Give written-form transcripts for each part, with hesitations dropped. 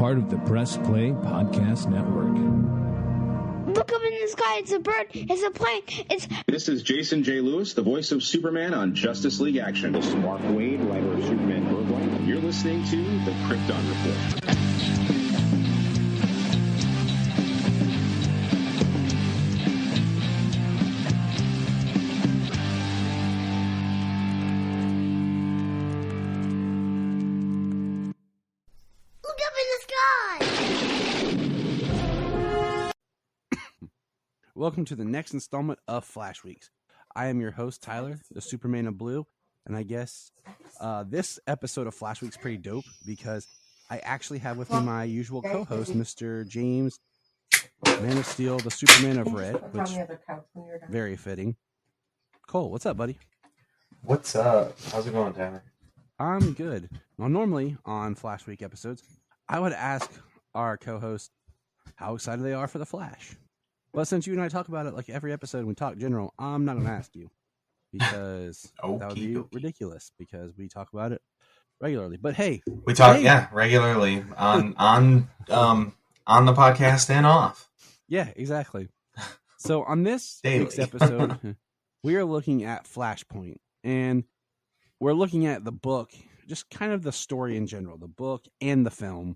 part of the Press Play Podcast Network. Look up in the sky. It's a bird. It's a plane. This is Jason J. Lewis, the voice of Superman on Justice League Action. This is Mark Wade, writer of Superman Birthright. You're listening to the Krypton Report. Welcome to the next installment of Flash Weeks. I am your host, Tyler, the Superman of Blue, and I guess this episode of Flash Weeks is pretty dope because I actually have with me my usual co-host, Mr. James, Man of Steel, the Superman of Red, which very fitting. Cole, what's up, buddy? What's up? How's it going, Tyler? I'm good. Now, normally on Flash Week episodes, I would ask our co-host how excited they are for the Flash. But since you and I talk about it like every episode and we talk general, I'm not going to ask you because that would be ridiculous because we talk about it regularly. But hey, we talk regularly on the podcast and off. Yeah, exactly. So on this week's episode, we are looking at Flashpoint, and we're looking at the book, just kind of the story in general, the book and the film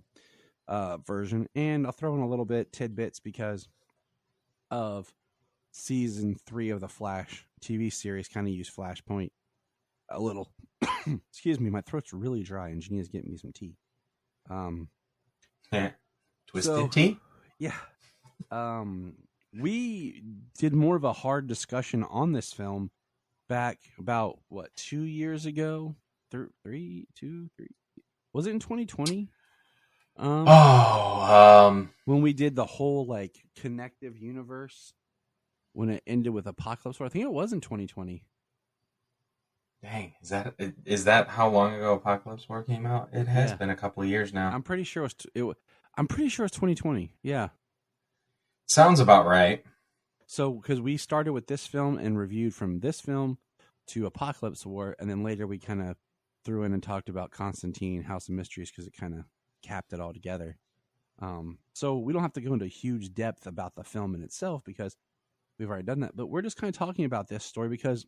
version, and I'll throw in a little bit tidbits because of season 3 of the Flash TV series kind of use Flashpoint a little. Excuse me, my throat's really dry and Janina's getting me some tea. Twisted tea? Yeah. We did more of a hard discussion on this film back about 2 years ago? 3? Was it in 2020? When we did the whole connective universe, when it ended with Apocalypse War, I think it was in 2020. Dang, is that how long ago Apocalypse War came out? It has been a couple of years now. I'm pretty sure it's 2020. Yeah, sounds about right. So because we started with this film and reviewed from this film to Apocalypse War, and then later we kind of threw in and talked about Constantine, House of Mysteries, because it kind of capped it all together. So we don't have to go into huge depth about the film in itself because we've already done that, but we're just kind of talking about this story because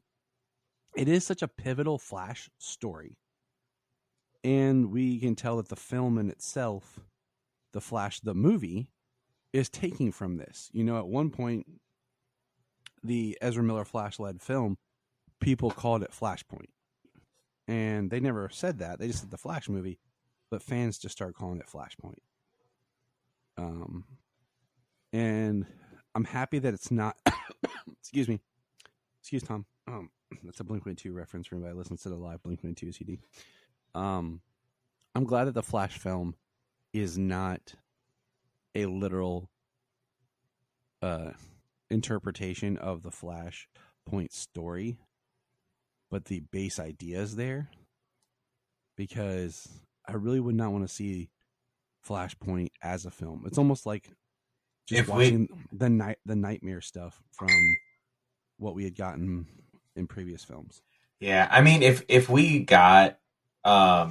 it is such a pivotal Flash story, and we can tell that the film in itself, the Flash, the movie, is taking from this. You know, at one point, the Ezra Miller Flash-led film, people called it Flashpoint, and they never said that. They just said the Flash movie. But fans just started calling it Flashpoint. And I'm happy that it's not... Excuse me. Excuse Tom. That's a Blink-182 reference for anybody that listens to the live Blink-182 CD. I'm glad that the Flash film is not a literal interpretation of the Flashpoint story, but the base idea is there. Because I really would not want to see Flashpoint as a film. It's almost like just watching the nightmare stuff from what we had gotten in previous films. Yeah, I mean, if we got a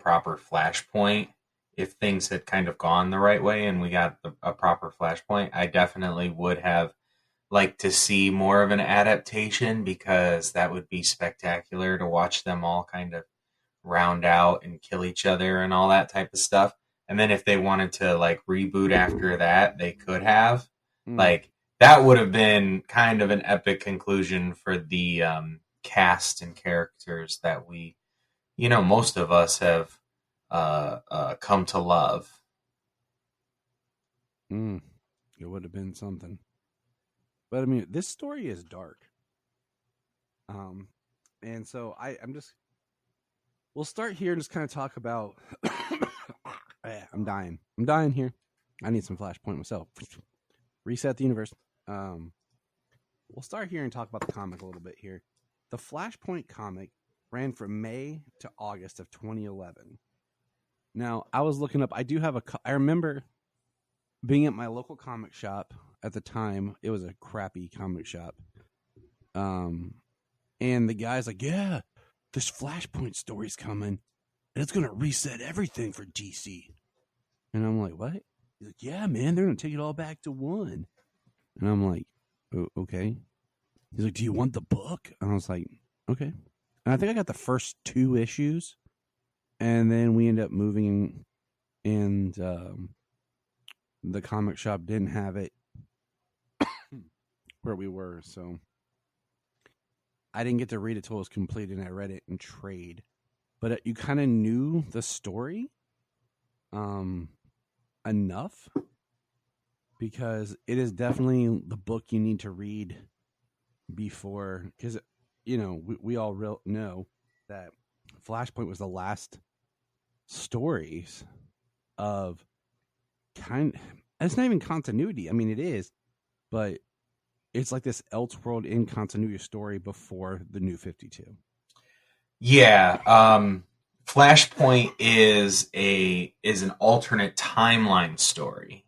proper Flashpoint, if things had kind of gone the right way and we got a proper Flashpoint, I definitely would have liked to see more of an adaptation because that would be spectacular to watch them all kind of round out and kill each other and all that type of stuff. And then if they wanted to reboot after that, they could have. That would have been kind of an epic conclusion for the cast and characters that we, most of us have come to love. It would have been something. But I mean, this story is dark. And so I'm just... We'll start here and just kind of talk about... I'm dying here. I need some Flashpoint myself. Reset the universe. We'll start here and talk about the comic a little bit here. The Flashpoint comic ran from May to August of 2011. Now, I was looking up... I remember being at my local comic shop at the time. It was a crappy comic shop. And the guy's like, yeah, this Flashpoint story's coming, and it's going to reset everything for DC. And I'm like, what? He's like, yeah, man, they're going to take it all back to 1. And I'm like, oh, okay. He's like, do you want the book? And I was like, okay. And I think I got the first 2 issues. And then we ended up moving, and the comic shop didn't have it where we were. So I didn't get to read it till it was completed, and I read it in trade. But you kind of knew the story enough, because it is definitely the book you need to read before, because we all know that Flashpoint was the last stories of it's not even continuity. I mean, it is, but it's like this Elseworld in continuity story before the New 52. Yeah, Flashpoint is an alternate timeline story.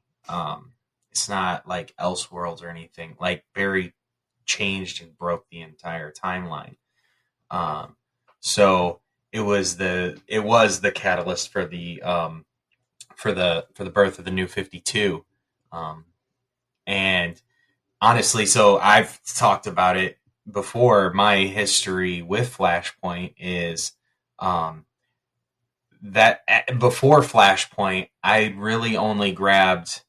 It's not like Elseworlds or anything. Like, Barry changed and broke the entire timeline. So it was the catalyst for the birth of the New 52. And honestly, so I've talked about it before. My history with Flashpoint is that before Flashpoint, I really only grabbed,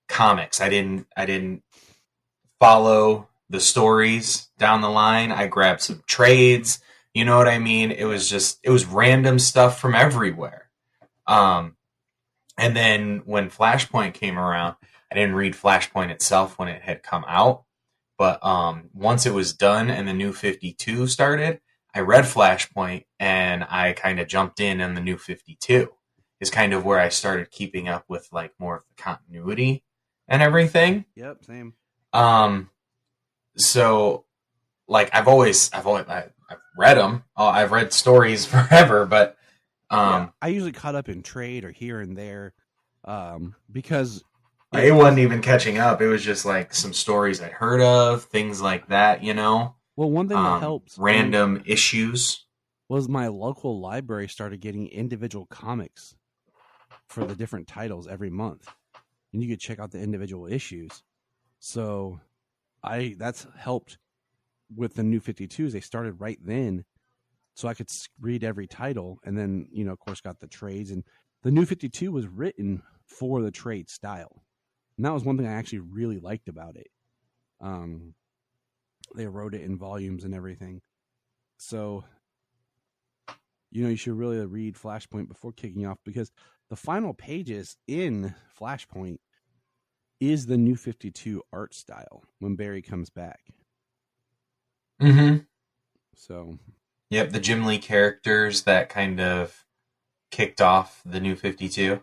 comics. I didn't follow the stories down the line. I grabbed some trades. You know what I mean? It was random stuff from everywhere. And then when Flashpoint came around, I didn't read Flashpoint itself when it had come out. But once it was done and the New 52 started, I read Flashpoint, and I kind of jumped in on the New 52. Is kind of where I started keeping up with like more of the continuity and everything. Yep, same. So like I've read them. I've read stories forever, but I usually caught up in trade or here and there, because it wasn't even catching up. It was just like some stories I'd heard of, things like that, Well, one thing that helps random issues was my local library started getting individual comics for the different titles every month, and you could check out the individual issues. So that's helped with the New 52s. They started right then, so I could read every title, and then of course got the trades. And the New 52 was written for the trade style, and that was one thing I actually really liked about it. They wrote it in volumes and everything. So, you should really read Flashpoint before kicking off, because the final pages in Flashpoint is the New 52 art style when Barry comes back. Mm-hmm. So, yep, the Jim Lee characters that kind of kicked off the New 52.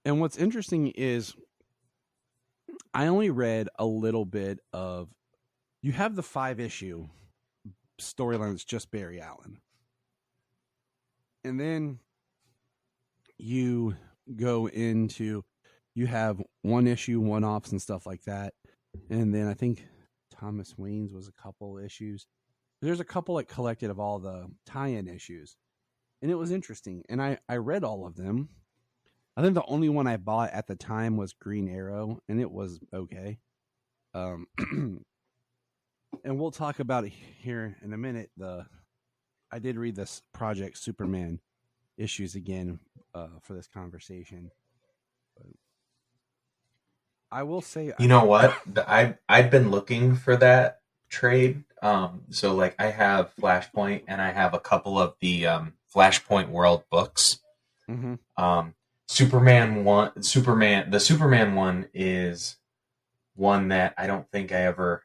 And what's interesting is I only read a little bit of. You have the 5-issue storyline that's just Barry Allen. And then you go into, you have 1-issue, one-offs and stuff like that. And then I think Thomas Wayne's was a couple issues. There's a couple like collected of all the tie-in issues. And it was interesting. And I read all of them. I think the only one I bought at the time was Green Arrow, and it was okay. And we'll talk about it here in a minute. I did read this Project Superman issues again for this conversation. But I will say, you know what? I've been looking for that trade. So like I have Flashpoint, and I have a couple of the Flashpoint World books. Mm-hmm. The Superman one is one that I don't think I ever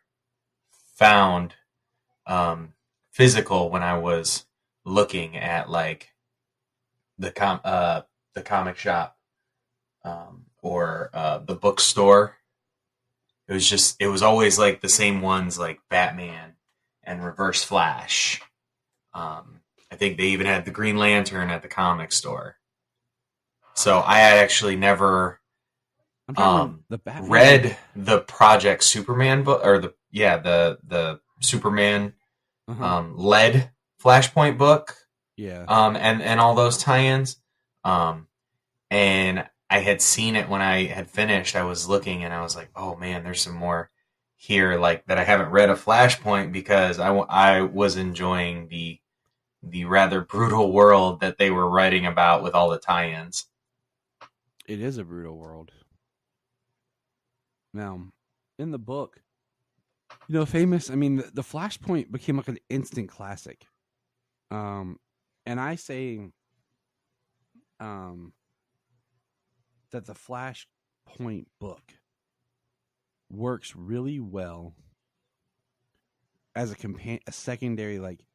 found physical when I was looking at like the comic shop or the bookstore. It was always like the same ones, like Batman and Reverse Flash. I think they even had the Green Lantern at the comic store. So I had actually never read the Project Superman book, or the Superman led Flashpoint book. Yeah. And all those tie-ins. and I had seen it when I had finished. I was looking and I was like, oh man, there's some more here like that I haven't read of Flashpoint, because I was enjoying the rather brutal world that they were writing about with all the tie-ins. It is a brutal world. Now, in the book, famous. I mean, the Flashpoint became like an instant classic. And I say, that the Flashpoint book works really well as a secondary, like,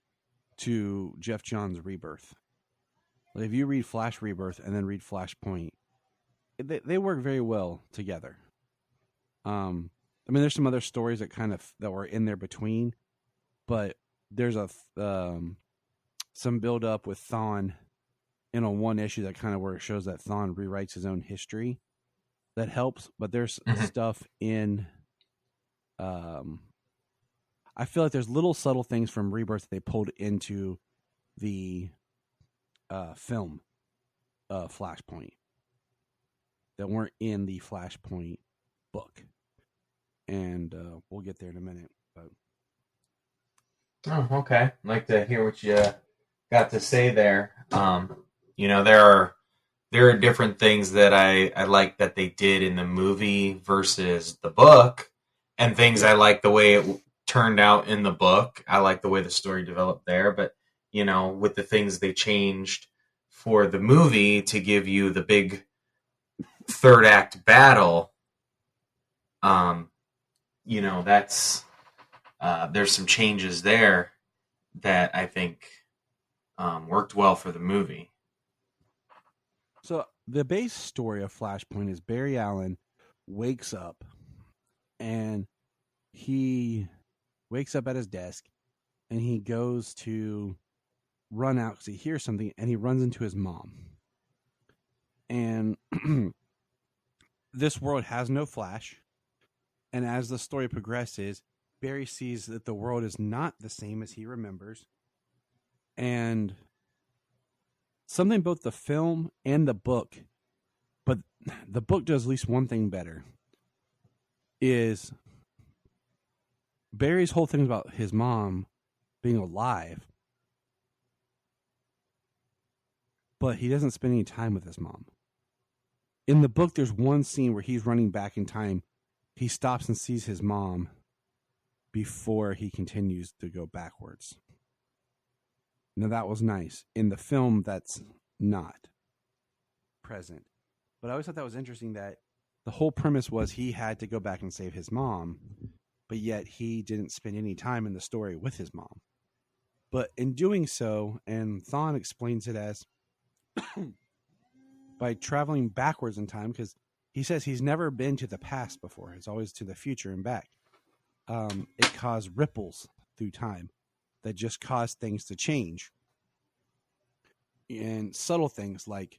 to Jeff Johns' Rebirth. Like, if you read Flash Rebirth and then read Flashpoint, they work very well together. I mean, there's some other stories that were in there between, but there's some build up with Thawne in a one issue that kind of where it shows that Thawne rewrites his own history. That helps, but there's stuff in. I feel like there's little subtle things from Rebirth that they pulled into the film Flashpoint that weren't in the Flashpoint book, and we'll get there in a minute. But oh, okay. I'd like to hear what you got to say there. There are different things that I like that they did in the movie versus the book, and things I like the way it turned out in the book. I like the way the story developed there, but with the things they changed for the movie to give you the big third act battle, that's there's some changes there that I think worked well for the movie. So the base story of Flashpoint is Barry Allen wakes up, and he wakes up at his desk, and he goes to run out because he hears something, and he runs into his mom. And this world has no Flash, and as the story progresses, Barry sees that the world is not the same as he remembers, and something both the film and the book, but the book does at least one thing better, is Barry's whole thing about his mom being alive, but he doesn't spend any time with his mom. In the book, there's one scene where he's running back in time. He stops and sees his mom before he continues to go backwards. Now, that was nice. In the film, that's not present. But I always thought that was interesting that the whole premise was he had to go back and save his mom, but yet he didn't spend any time in the story with his mom. But in doing so, and Thawne explains it as by traveling backwards in time, because he says he's never been to the past before. It's always to the future and back. It caused ripples through time that just caused things to change. And subtle things like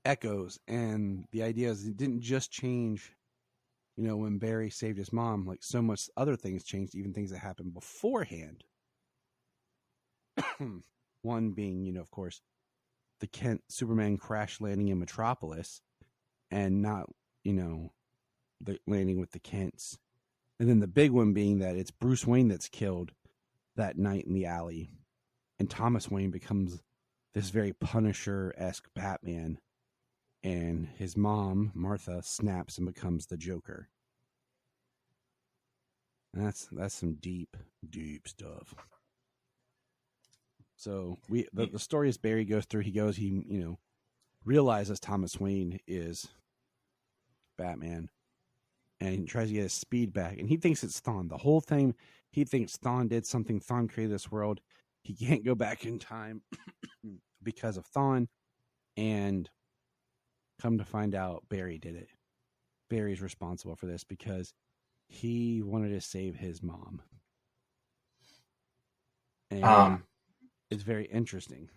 echoes, and the idea is it didn't just change, when Barry saved his mom, like so much other things changed, even things that happened beforehand. One being, of course, the Kent Superman crash landing in Metropolis and not, the landing with the Kents. And then the big one being that it's Bruce Wayne that's killed that night in the alley, and Thomas Wayne becomes this very Punisher-esque Batman, and his mom, Martha, snaps and becomes the Joker. And that's some deep stuff. So the story as Barry goes through, he realizes Thomas Wayne is Batman, and he tries to get his speed back, and he thinks it's Thawne. The whole thing, he thinks Thawne did something. Thawne created this world. He can't go back in time because of Thawne, and come to find out, Barry did it. Barry's responsible for this because he wanted to save his mom. And it's very interesting.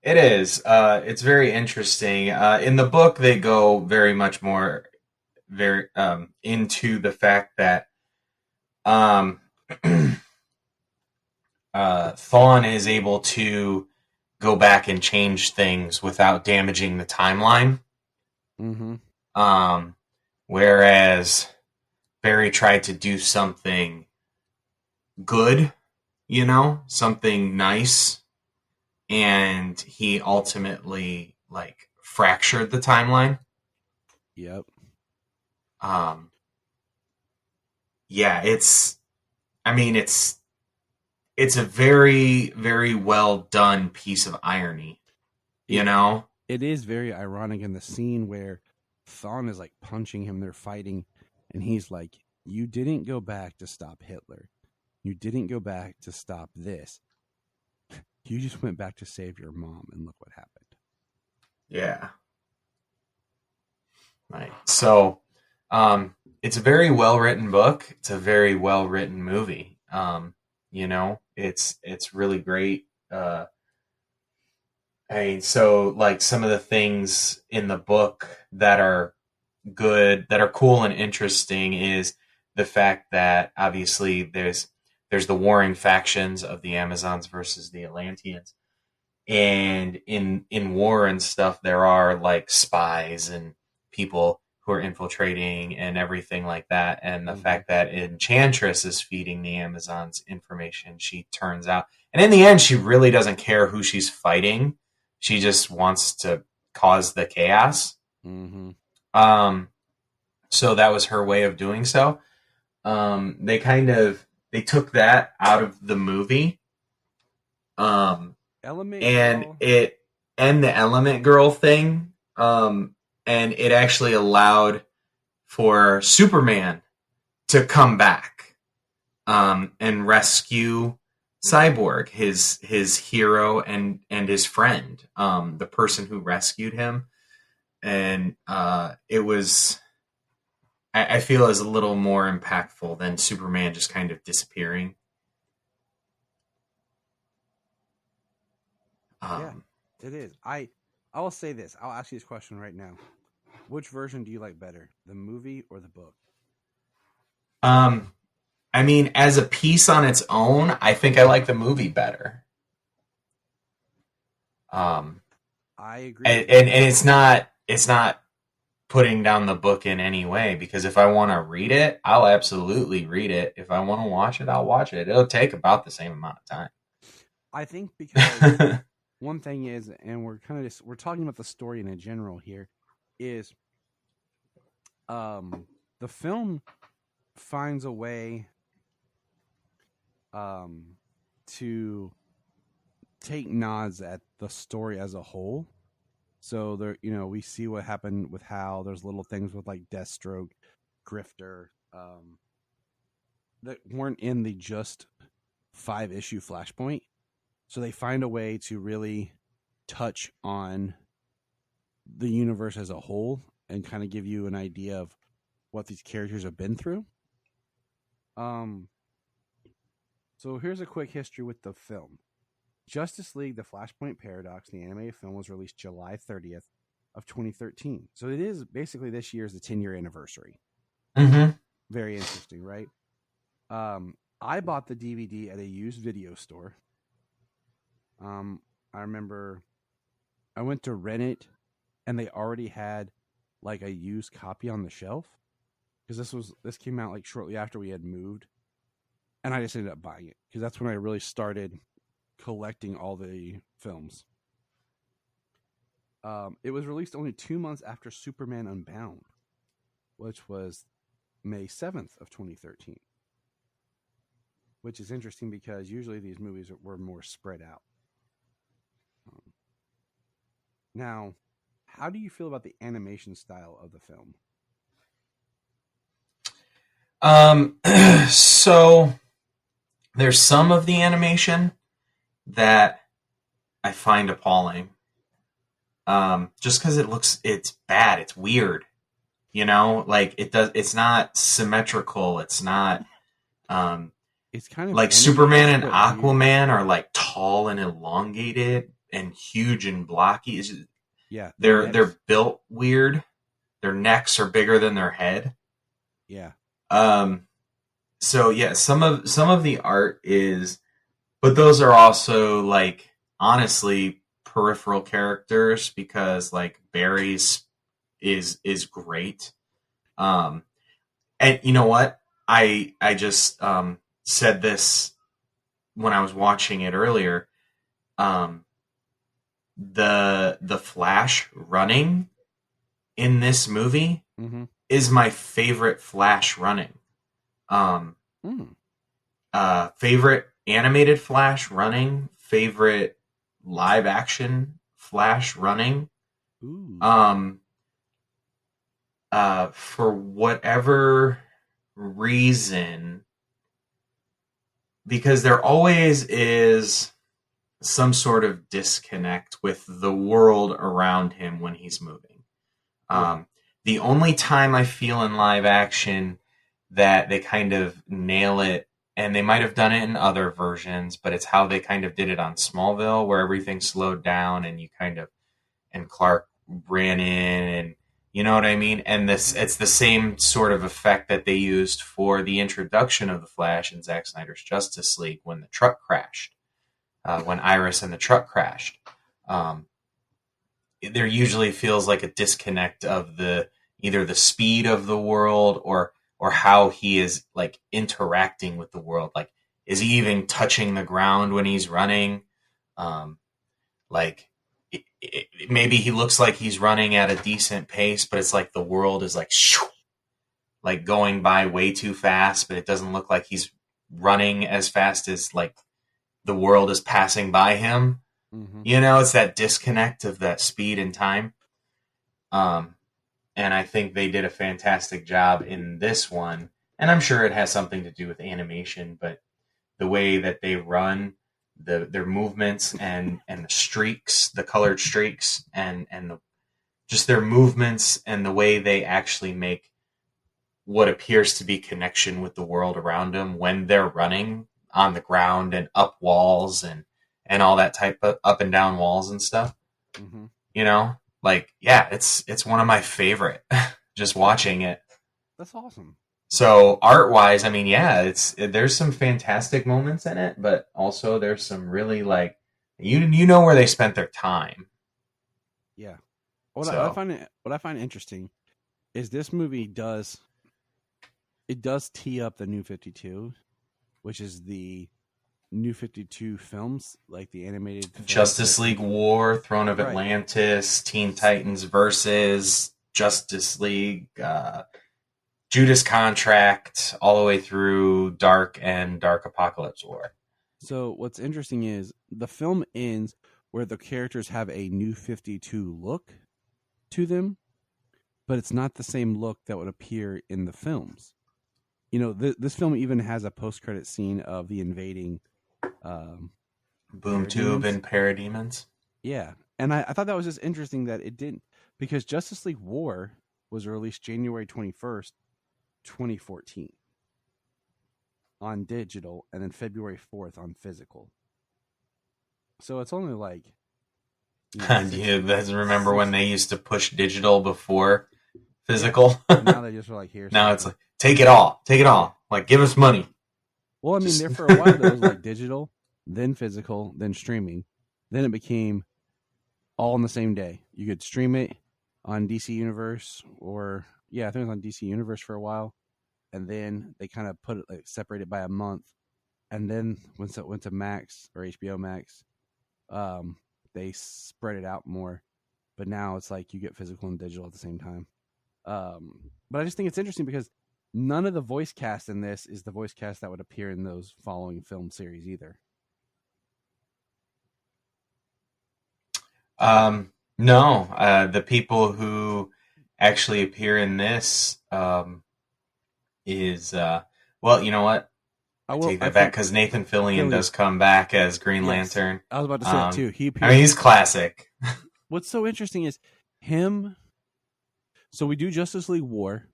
It is. It's very interesting. In the book, they go very much more into the fact that Thawne is able to go back and change things without damaging the timeline. Mm-hmm. Whereas Barry tried to do something good, something nice, and he ultimately like fractured the timeline. Yep. Yeah, it's a very, very well done piece of irony, It is very ironic in the scene where Thawne is like punching him, they're fighting, and he's like, you didn't go back to stop Hitler. You didn't go back to stop this. You just went back to save your mom, and look what happened. Yeah. Right. So, it's a very well written book. It's a very well written movie. It's really great. So like some of the things in the book that are good, that are cool and interesting, is the fact that obviously there's the warring factions of the Amazons versus the Atlanteans. And in war and stuff, there are like spies and people who are infiltrating and everything like that. And the fact that Enchantress is feeding the Amazons information, she turns out. And in the end, she really doesn't care who she's fighting. She just wants to cause the chaos. Mm-hmm. So that was her way of doing so. They took that out of the movie. Element and Girl. The Element Girl thing, and it actually allowed for Superman to come back, and rescue Cyborg, his hero and his friend, the person who rescued him, and it was, I feel, is a little more impactful than Superman just kind of disappearing. Yeah, it is. I will say this. I'll ask you this question right now. Which version do you like better, the movie or the book? I mean, as a piece on its own, I think I like the movie better. I agree. And it's not putting down the book in any way, because if I want to read it, I'll absolutely read it. If I want to watch it, I'll watch it. It'll take about the same amount of time. I think because one thing is, and we're talking about the story in a general here, is the film finds a way to take nods at the story as a whole. So there, we see what happened with Hal. There's little things with like Deathstroke, Grifter, that weren't in the just 5-issue Flashpoint. So they find a way to really touch on the universe as a whole and kind of give you an idea of what these characters have been through. So here's a quick history with the film. Justice League: The Flashpoint Paradox, the animated film, was released July 30th of 2013. So it is basically this year's the 10-year anniversary. Mm-hmm. Very interesting, right? I bought the DVD at a used video store. I remember I went to rent it, and they already had like a used copy on the shelf, because this came out like shortly after we had moved, and I just ended up buying it because that's when I really started collecting all the films. It was released only 2 months after Superman Unbound, which was May 7th of 2013, which is interesting because usually these movies were more spread out. Now, how do you feel about the animation style of the film? So there's some of the animation that I find appalling. Just because it's bad, it's weird. Like it's not symmetrical. It's not, it's kind of like Superman and Aquaman are like tall and elongated and huge and blocky. It's just, yeah, they're built weird. Their necks are bigger than their head. Yeah. So yeah, some of the art is, but those are also like, honestly, peripheral characters because like Barry's is great. And you know what? I just said this when I was watching it earlier. The Flash running in this movie is my favorite Flash running. Favorite animated Flash running, favorite live action Flash running. For whatever reason, because there always is some sort of disconnect with the world around him when he's moving. The only time I feel in live action that they kind of nail it, and they might have done it in other versions, but it's how they kind of did it on Smallville, where everything slowed down and and Clark ran in, and you know what I mean? And it's the same sort of effect that they used for the introduction of the Flash in Zack Snyder's Justice League when the truck crashed. When Iris and the truck crashed. There usually feels like a disconnect of either the speed of the world or how he is like interacting with the world. Like, is he even touching the ground when he's running? Maybe he looks like he's running at a decent pace, but it's like the world is like shoo, like going by way too fast, but it doesn't look like he's running as fast as like the world is passing by him. You know, it's that disconnect of that speed and time. And I think they did a fantastic job in this one. And I'm sure it has something to do with animation, but the way that they run, their movements and the streaks, the colored streaks, and just their movements and the way they actually make what appears to be connection with the world around them when they're running on the ground and up walls and all that type of up and down walls and stuff. You know, like, yeah, it's one of my favorite just watching it. That's awesome. So art wise, I mean, yeah, there's some fantastic moments in it, but also there's some really like, you know where they spent their time. Yeah. What I find interesting is this movie does tee up the New 52, which is the New 52 films, like the animated films. Justice League War, Throne of Atlantis, Teen Titans versus Justice League, Judas Contract, all the way through Dark and Dark Apocalypse War. So what's interesting is the film ends where the characters have a New 52 look to them, but it's not the same look that would appear in the films. You know, this film even has a post-credit scene of the invading Boom Tube and Parademons. Yeah, and I thought that was just interesting that it didn't, because Justice League War was released January 21st, 2014 on digital, and then February 4th on physical. So it's only like... You guys remember when they used to push digital before physical? Yeah. Now they just were like, here. Now it's like, take it all. Like, give us money. Well, I mean, there for a while, there was like digital, then physical, then streaming. Then it became all on the same day. You could stream it on DC Universe, or I think it was on DC Universe for a while, and then they kind of put it like separated by a month, and then once it went to Max or HBO Max, they spread it out more. But now it's like you get physical and digital at the same time. But I just think it's interesting because none of the voice cast in this is the voice cast that would appear in those following film series either. No, the people who actually appear in this is well, you know what? I take that back, because Nathan Fillion does come back as Green Lantern. I was about to say that too. He's classic. What's so interesting is him. So we do Justice League War,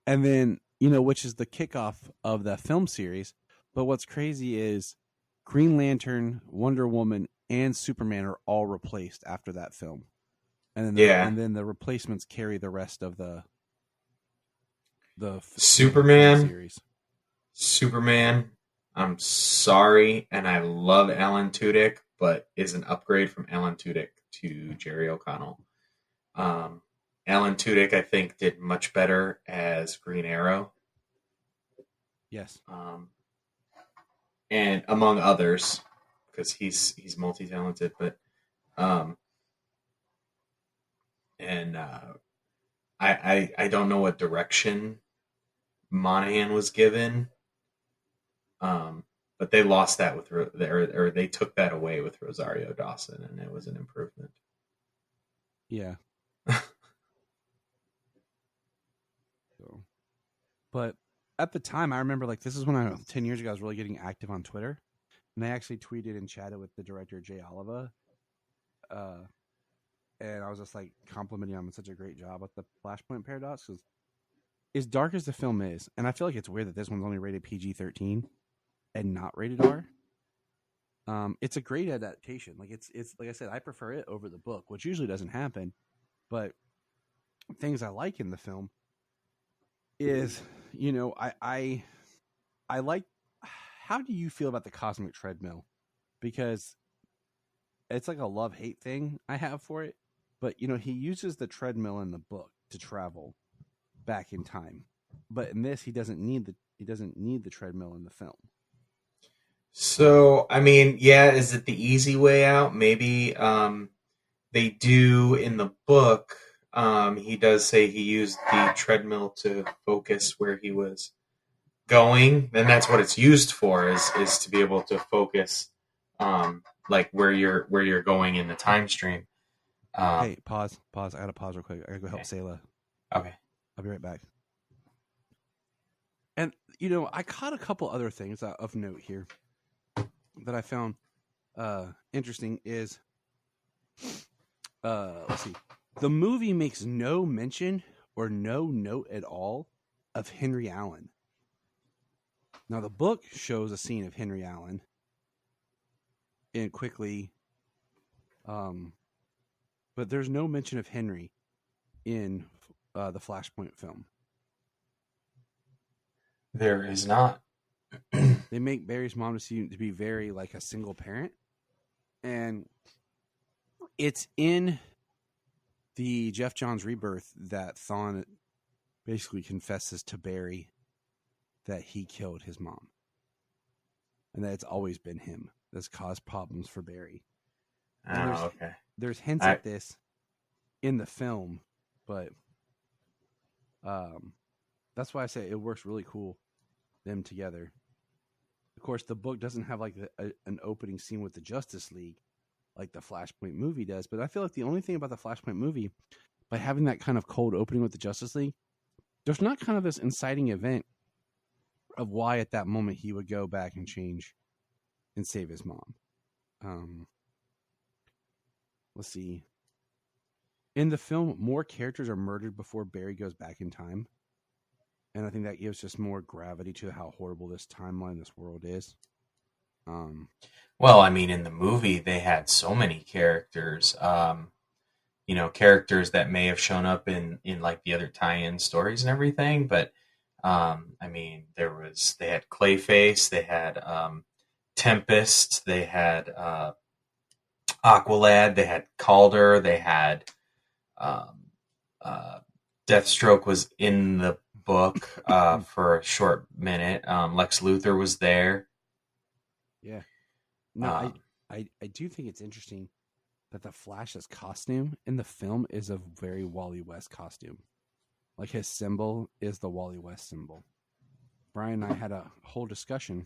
and then, which is the kickoff of the film series. But what's crazy is Green Lantern, Wonder Woman, and Superman are all replaced after that film. And then the replacements carry the rest of the Superman series. Superman, I'm sorry, and I love Alan Tudyk, but is an upgrade from Alan Tudyk to Jerry O'Connell. Alan Tudyk, I think, did much better as Green Arrow. Yes. And among others, because he's multi-talented, but I don't know what direction Monahan was given, but they lost that with or they took that away with Rosario Dawson, and it was an improvement. Yeah. So, but at the time, I remember like this is when 10 years ago I was really getting active on Twitter, and I actually tweeted and chatted with the director Jay Oliva, and I was just like complimenting him on such a great job with the Flashpoint paradox. Because as dark as the film is, and I feel like it's weird that this one's only rated PG-13 and not rated R. It's a great adaptation. Like it's like I said, I prefer it over the book, which usually doesn't happen. But things I like in the film is, you know, I like. How do you feel about the cosmic treadmill? Because it's like a love-hate thing I have for it. But you know, he uses the treadmill in the book to travel back in time, but in this, he doesn't need the treadmill in the film. So, I mean, yeah, is it the easy way out? Maybe they do in the book. He does say he used the treadmill to focus where he was going, and that's what it's used for is to be able to focus, like where you're going in the time stream. Hey, pause. I gotta pause real quick. I gotta go help Sayla. Okay. I'll be right back. And, you know, I caught a couple other things of note here that I found interesting is, let's see. The movie makes no mention or no note at all of Henry Allen. Now, the book shows a scene of Henry Allen and quickly, but there's no mention of Henry in the Flashpoint film. There is not. They make Barry's mom to be very like a single parent, and it's in the Jeff Johns Rebirth that Thawne basically confesses to Barry that he killed his mom, and that it's always been him that's caused problems for Barry. Okay. There's hints at this in the film, but that's why I say it works really cool, them together. Of course, the book doesn't have like an opening scene with the Justice League like the Flashpoint movie does, but I feel like the only thing about the Flashpoint movie, by having that kind of cold opening with the Justice League, there's not kind of this inciting event of why at that moment he would go back and change and save his mom. Let's see. In the film, more characters are murdered before Barry goes back in time. And I think that gives just more gravity to how horrible this timeline, this world is. Well, I mean, in the movie, they had so many characters, characters that may have shown up in like the other tie-in stories and everything. But, I mean, they had Clayface, they had Tempest, they had Aqualad, they had Calder, they had Deathstroke was in the book for a short minute. Lex Luthor was there. Yeah. No, I do think it's interesting that the Flash's costume in the film is a very Wally West costume. Like his symbol is the Wally West symbol. Brian and I had a whole discussion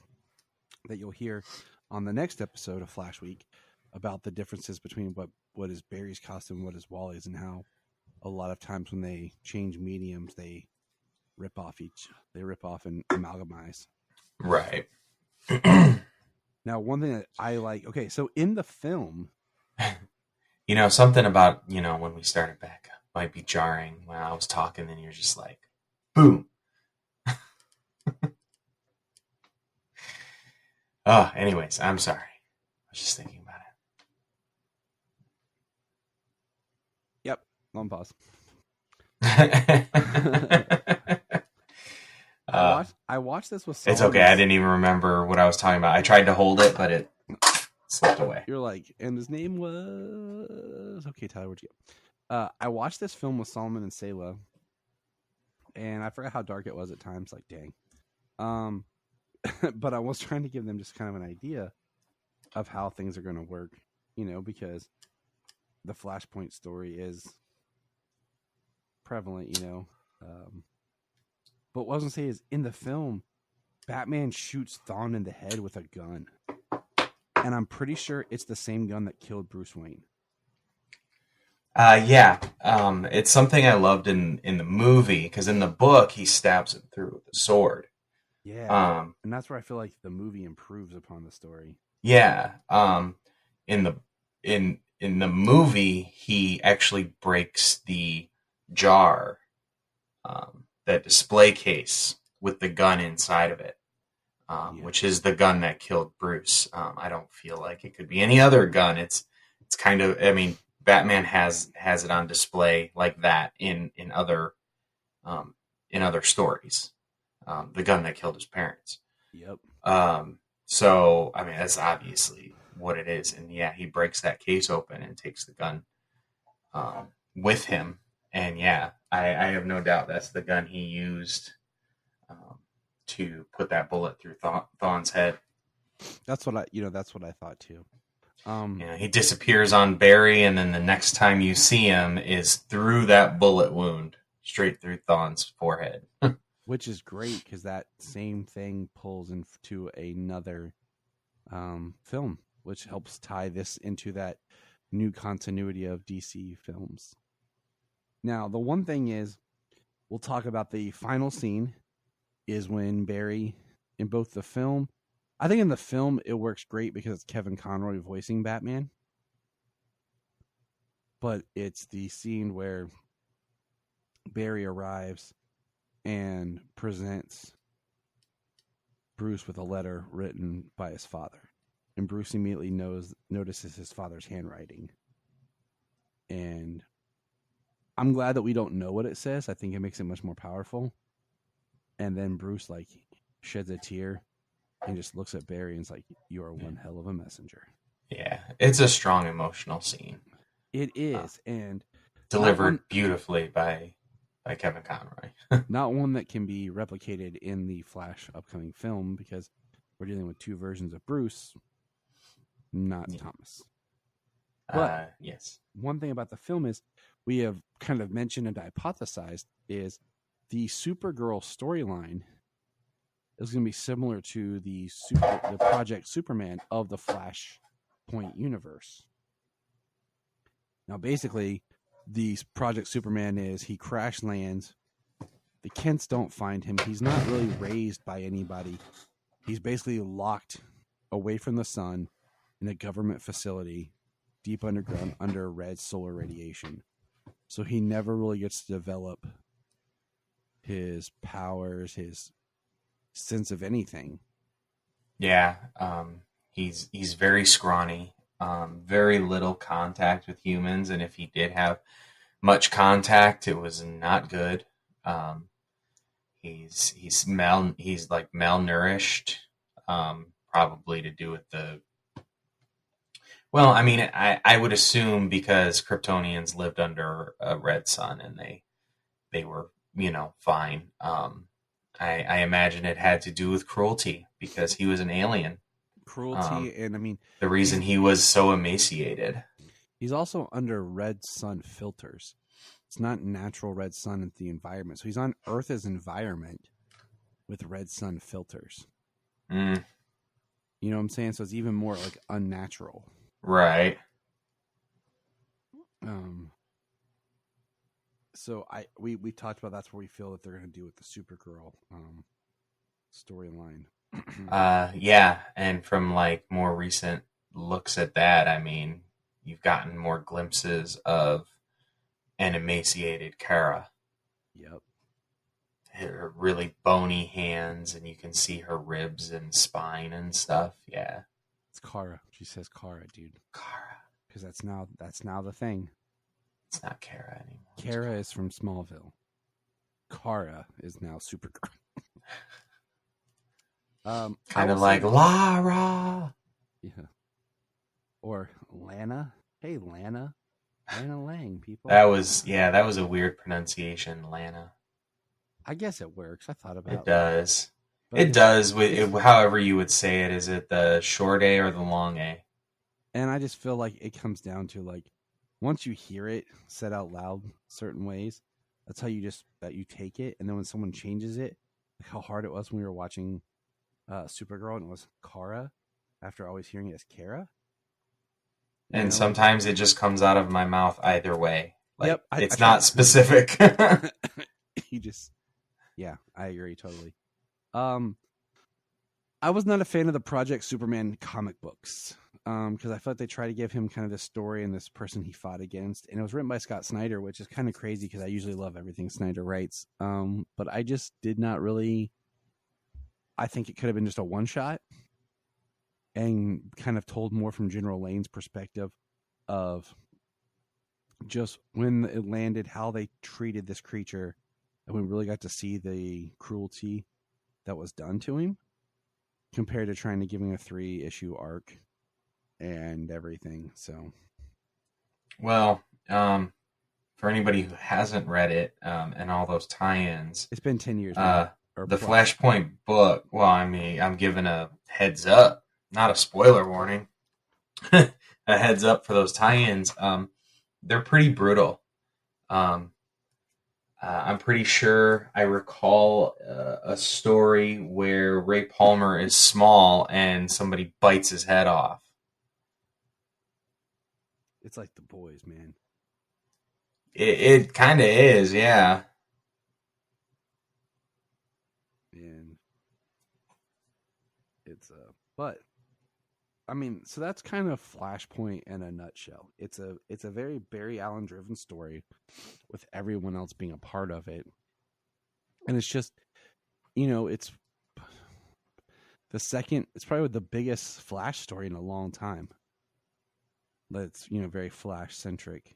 that you'll hear on the next episode of Flash Week about the differences between what is Barry's costume and what is Wally's, and how a lot of times when they change mediums, they rip off and amalgamize. Right. Now, one thing that I like, okay, so in the film, something about, when we started back up might be jarring when I was talking and you're just like, boom. Anyways, I'm sorry. I was just thinking about it. Yep. Long pause. I watched this with It's okay. I didn't even remember what I was talking about. I tried to hold it, but it slipped away. You're like, and his name was okay. Tyler, where'd you go? I watched this film with Solomon and Selah, and I forgot how dark it was at times. Like, dang. But I was trying to give them just kind of an idea of how things are going to work, because the Flashpoint story is prevalent, but what I was going to say is, in the film, Batman shoots Thawne in the head with a gun. And I'm pretty sure it's the same gun that killed Bruce Wayne. Yeah. It's something I loved in the movie, because in the book, he stabs him through with a sword. Yeah. And that's where I feel like the movie improves upon the story. Yeah. In the movie, he actually breaks the jar, that display case with the gun inside of it, which is the gun that killed Bruce. I don't feel like it could be any other gun. It's kind of, I mean, Batman has it on display like that in other stories. The gun that killed his parents. Yep. So, I mean, that's obviously what it is. And yeah, he breaks that case open and takes the gun with him. And yeah, I have no doubt that's the gun he used to put that bullet through Thawne's head. That's what I thought too. He disappears on Barry, and then the next time you see him is through that bullet wound, straight through Thawne's forehead. Which is great, because that same thing pulls into another film, which helps tie this into that new continuity of DC films. Now, the one thing is, we'll talk about the final scene, is when Barry, in both the film, I think in the film it works great because it's Kevin Conroy voicing Batman. But it's the scene where Barry arrives and presents Bruce with a letter written by his father. And Bruce immediately notices his father's handwriting. And I'm glad that we don't know what it says. I think it makes it much more powerful. And then Bruce sheds a tear and just looks at Barry and is like, "You are one hell of a messenger." Yeah, it's a strong emotional scene. It is, and delivered beautifully by Kevin Conroy. Not one that can be replicated in the Flash upcoming film, because we're dealing with two versions of Bruce, not Thomas. But yes, one thing about the film is, we have kind of mentioned and hypothesized, is the Supergirl storyline is going to be similar to the Project Superman of the Flashpoint universe. Now, basically, the Project Superman is, he crash lands. The Kents don't find him. He's not really raised by anybody. He's basically locked away from the sun in a government facility deep underground under red solar radiation. So he never really gets to develop his powers, his sense of anything. Yeah, he's very scrawny, very little contact with humans, and if he did have much contact, it was not good. He's like malnourished, probably to do with the. Well, I mean, I would assume because Kryptonians lived under a red sun and they were, fine. I imagine it had to do with cruelty, because he was an alien. Cruelty, and I mean, the reason he was so emaciated. He's also under red sun filters. It's not natural red sun in the environment. So he's on Earth's environment with red sun filters. Mm. You know what I'm saying? So it's even more like unnatural. Right. So we talked about, that's what we feel that they're going to do with the Supergirl storyline. Yeah, and from more recent looks at that, I mean, you've gotten more glimpses of an emaciated Kara. Yep. Her really bony hands, and you can see her ribs and spine and stuff. Yeah. It's Kara. She says Kara, dude. Kara. Because that's now the thing. It's not Kara anymore. Kara is from Smallville. Kara is now Supergirl. Kind of like Lara. Yeah. Or Lana. Hey, Lana. Lana Lang, people. That was a weird pronunciation, Lana. I guess it works. I thought about It does. But It does. However you would say it. Is it the short A or the long A? And I just feel like it comes down to like once you hear it said out loud certain ways, that's how you take it. And then when someone changes it, like how hard it was when we were watching Supergirl and it was Kara after always hearing it as Kara. And sometimes it just comes out of my mouth either way. Like, yep, it's not specific. You just, yeah, I agree totally. I was not a fan of the Project Superman comic books because I felt they tried to give him kind of this story and this person he fought against, and it was written by Scott Snyder, which is kind of crazy because I usually love everything Snyder writes. But I just did not really. I think it could have been just a one shot and kind of told more from General Lane's perspective of just when it landed, how they treated this creature, and we really got to see the cruelty that was done to him compared to trying to give him a 3-issue arc and everything. So, well, for anybody who hasn't read it and all those tie-ins, it's been 10 years. The Flashpoint book. Well, I mean, I'm giving a heads up, not a spoiler warning. A heads up for those tie-ins. They're pretty brutal. I'm pretty sure I recall a story where Ray Palmer is small and somebody bites his head off. It's like The Boys, man. It kind of is, yeah. And it's but I mean, so that's kind of Flashpoint in a nutshell. It's a very Barry Allen driven story with everyone else being a part of it. And it's just, it's probably the biggest Flash story in a long time. That's, very Flash centric.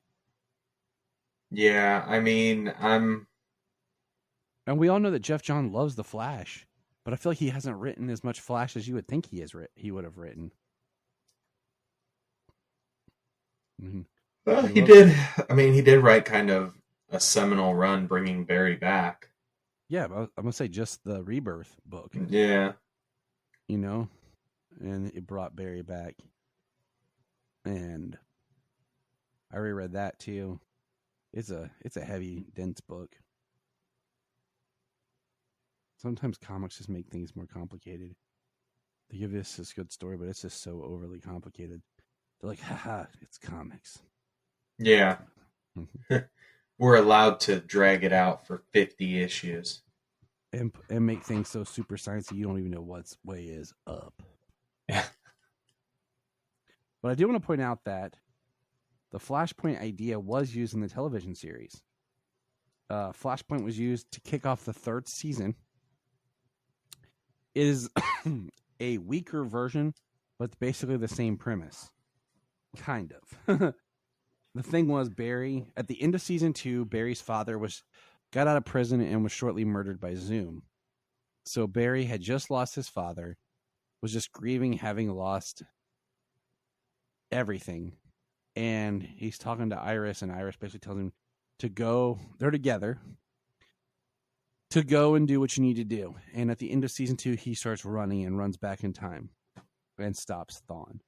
Yeah, I mean, and we all know that Jeff John loves the Flash, but I feel like he hasn't written as much Flash as you would think he would have written. Mm-hmm. Well, he did. I mean, he did write kind of a seminal run bringing Barry back. Yeah, but I'm gonna say just the Rebirth book. Yeah, and it brought Barry back, and I reread that too. It's a heavy, dense book. Sometimes comics just make things more complicated. They give us this good story, but it's just so overly complicated. They're like, haha, it's comics. Yeah. We're allowed to drag it out for 50 issues. And make things so super sciencey you don't even know what's way is up. Yeah. But I do want to point out that the Flashpoint idea was used in the television series. Flashpoint was used to kick off the 3rd season. It is a weaker version, but basically the same premise. Kind of. The thing was, Barry, at the end of season 2, Barry's father got out of prison and was shortly murdered by Zoom. So Barry had just lost his father, was just grieving having lost everything. And he's talking to Iris, and Iris basically tells him to go, they're together, to go and do what you need to do. And at the end of season 2, he starts running and runs back in time and stops Thawne.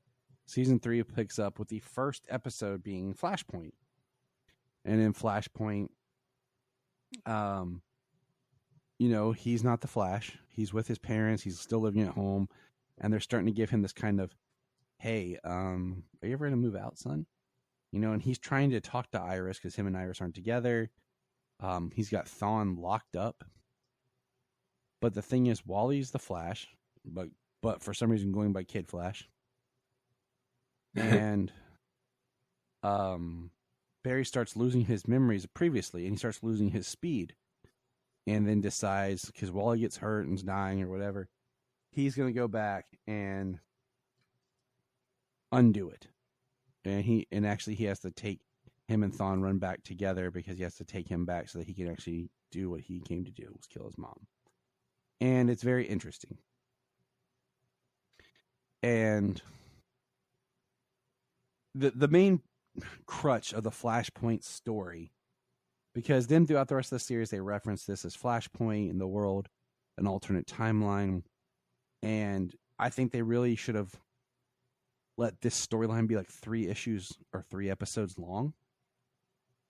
Season 3 picks up with the first episode being Flashpoint. And in Flashpoint, he's not the Flash. He's with his parents. He's still living at home. And they're starting to give him this kind of, hey, are you ever going to move out, son? And he's trying to talk to Iris because him and Iris aren't together. He's got Thawne locked up. But the thing is, Wally's the Flash, but for some reason going by Kid Flash. And Barry starts losing his memories previously, and he starts losing his speed. And then decides, because Wally gets hurt and is dying or whatever, he's going to go back and undo it. And he has to take him and Thawne run back together because he has to take him back so that he can actually do what he came to do, was kill his mom. And it's very interesting. And the main crutch of the Flashpoint story, because then throughout the rest of the series they reference this as Flashpoint in the world, an alternate timeline, and I think they really should have let this storyline be like 3 issues or 3 episodes long,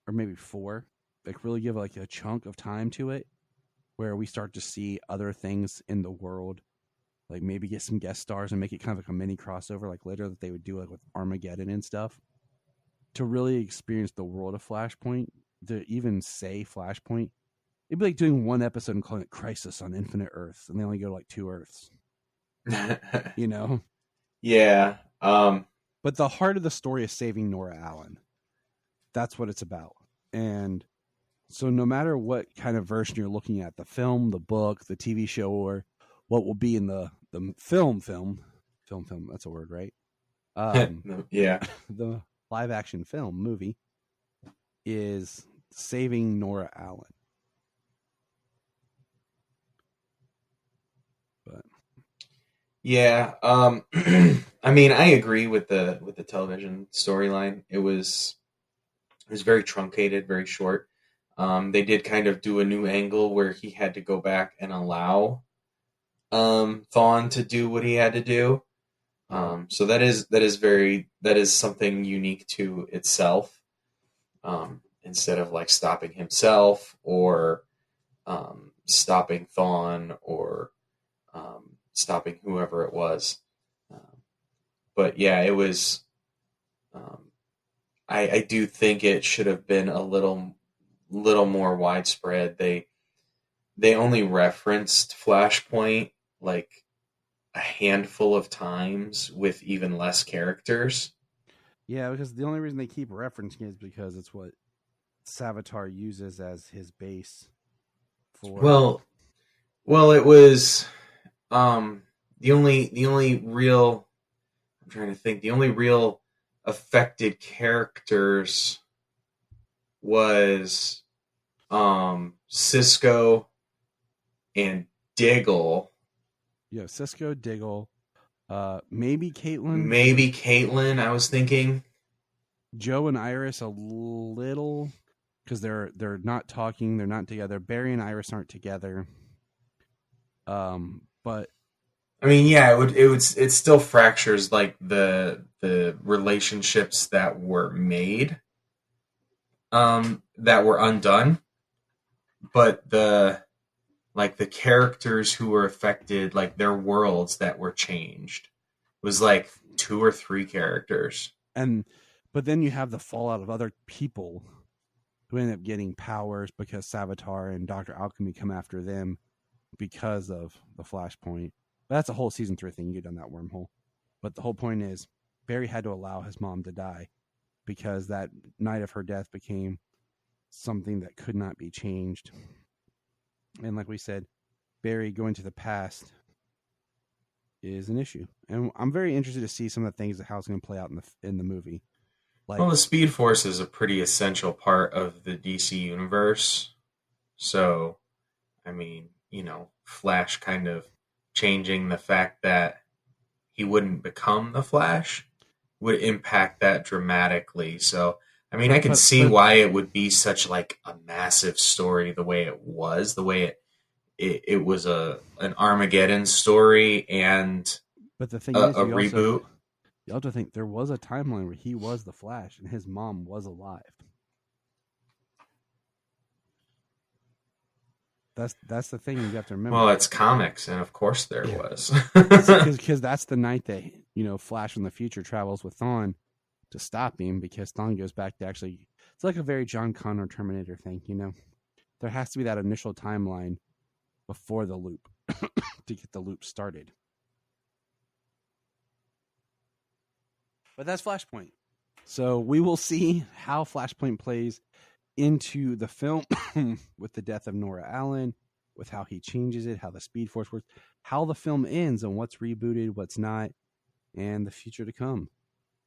or maybe 4. Like really give like a chunk of time to it, where we start to see other things in the world, like maybe get some guest stars and make it kind of like a mini crossover, like later that they would do like with Armageddon and stuff, to really experience the world of Flashpoint. To even say Flashpoint, it'd be like doing 1 episode and calling it Crisis on Infinite Earths, and they only go to like 2 Earths. You know? Yeah. But the heart of the story is saving Nora Allen. That's what it's about. And so no matter what kind of version you're looking at, the film, the book, the TV show, or what will be in the film, that's a word, right? Yeah. The live action film movie is saving Nora Allen. But yeah, I mean, I agree with the television storyline. It was very truncated, very short. They did kind of do a new angle where he had to go back and allow Thawne to do what he had to do. So that is something unique to itself. Instead of like stopping himself or stopping Thawne or stopping whoever it was. But yeah, it was. I do think it should have been a little more widespread. They only referenced Flashpoint like a handful of times with even less characters. Yeah, because the only reason they keep referencing it is because it's what Savitar uses as his base for. Well, it was the only real. I'm trying to think. The only real affected characters was Cisco and Diggle. Yeah, Cisco, Diggle, maybe Caitlin. Maybe Caitlin, I was thinking. Joe and Iris a little, because they're not talking, they're not together. Barry and Iris aren't together. But I mean, yeah, it still fractures like the relationships that were made, that were undone, but the characters who were affected, like their worlds that were changed, was like 2 or 3 characters. But then you have the fallout of other people who end up getting powers because Savitar and Dr. Alchemy come after them because of the Flashpoint. But that's a whole season 3 thing. You get down that wormhole. But the whole point is Barry had to allow his mom to die because that night of her death became something that could not be changed. And like we said, Barry going to the past is an issue. And I'm very interested to see some of the things that how it's going to play out in the movie. Like, well, the Speed Force is a pretty essential part of the DC universe. So, I mean, Flash kind of changing the fact that he wouldn't become the Flash would impact that dramatically. So, I mean, I can see why it would be such like a massive story the way it was, the way it was an Armageddon story and but the thing is, a reboot. You have to think there was a timeline where he was the Flash and his mom was alive. That's the thing you have to remember. Well, it's comics, and of course there was. Because that's the night that, Flash from the future travels with Thawne to stop him, because Thawne goes back to actually... It's like a very John Connor Terminator thing, There has to be that initial timeline before the loop to get the loop started. But that's Flashpoint. So we will see how Flashpoint plays into the film with the death of Nora Allen, with how he changes it, how the Speed Force works, how the film ends and what's rebooted, what's not, and the future to come.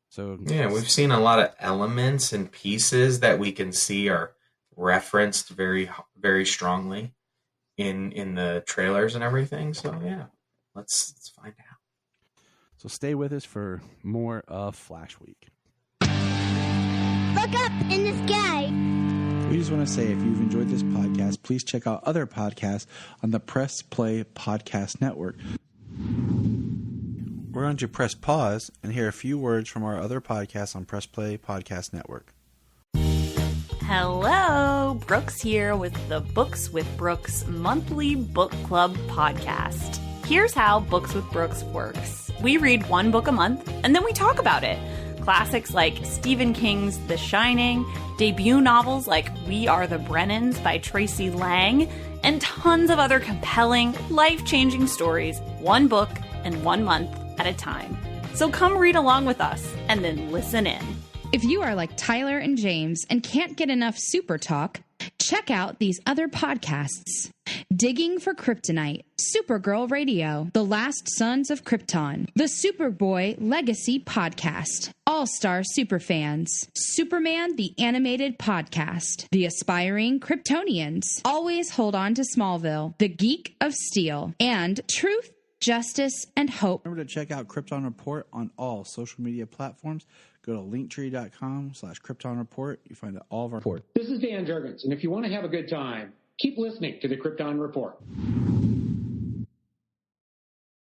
So yeah, we've seen a lot of elements and pieces that we can see are referenced very, very strongly in the trailers and everything. So yeah, let's find out. So stay with us for more of Flash Week. Look up in the sky. We just want to say, if you've enjoyed this podcast, please check out other podcasts on the Press Play Podcast Network. We're going to press pause and hear a few words from our other podcasts on Press Play Podcast Network. Hello, Brooks here with the Books with Brooks monthly book club podcast. Here's how Books with Brooks works. We read one book a month, and then we talk about it. Classics like Stephen King's The Shining, debut novels like We Are the Brennans by Tracy Lang, and tons of other compelling, life-changing stories, one book and 1 month at a time. So come read along with us, and then listen in. If you are like Tyler and James and can't get enough Super Talk, check out these other podcasts. Digging for Kryptonite, Supergirl Radio, The Last Sons of Krypton, the Superboy Legacy Podcast, All-Star Superfans, Superman the Animated Podcast, The Aspiring Kryptonians, Always Hold On to Smallville, The Geek of Steel, and Truth, Justice, and Hope. Remember to check out Krypton Report on all social media platforms. Go to linktree.com/Krypton Report. You find all of our reports. This is Dan Jurgens, and if you want to have a good time, keep listening to the Krypton Report.